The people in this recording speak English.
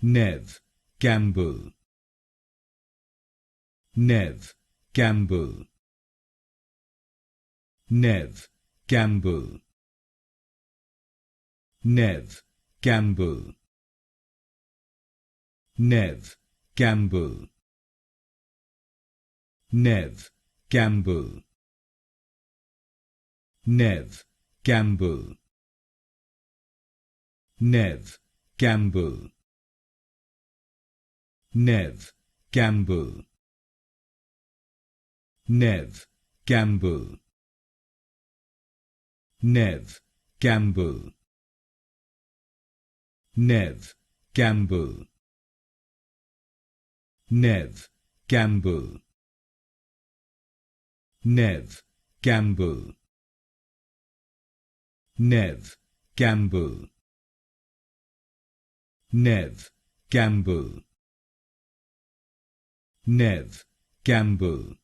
Neve Campbell, Neve Campbell, Neve Campbell, Neve Campbell, Neve Campbell, Neve Campbell, Neve Campbell, Neve Campbell, Neve Campbell, Neve Campbell, Neve Campbell, Neve Campbell, Neve Campbell, Neve Campbell, Neve Campbell, Neve Campbell, Neve Campbell,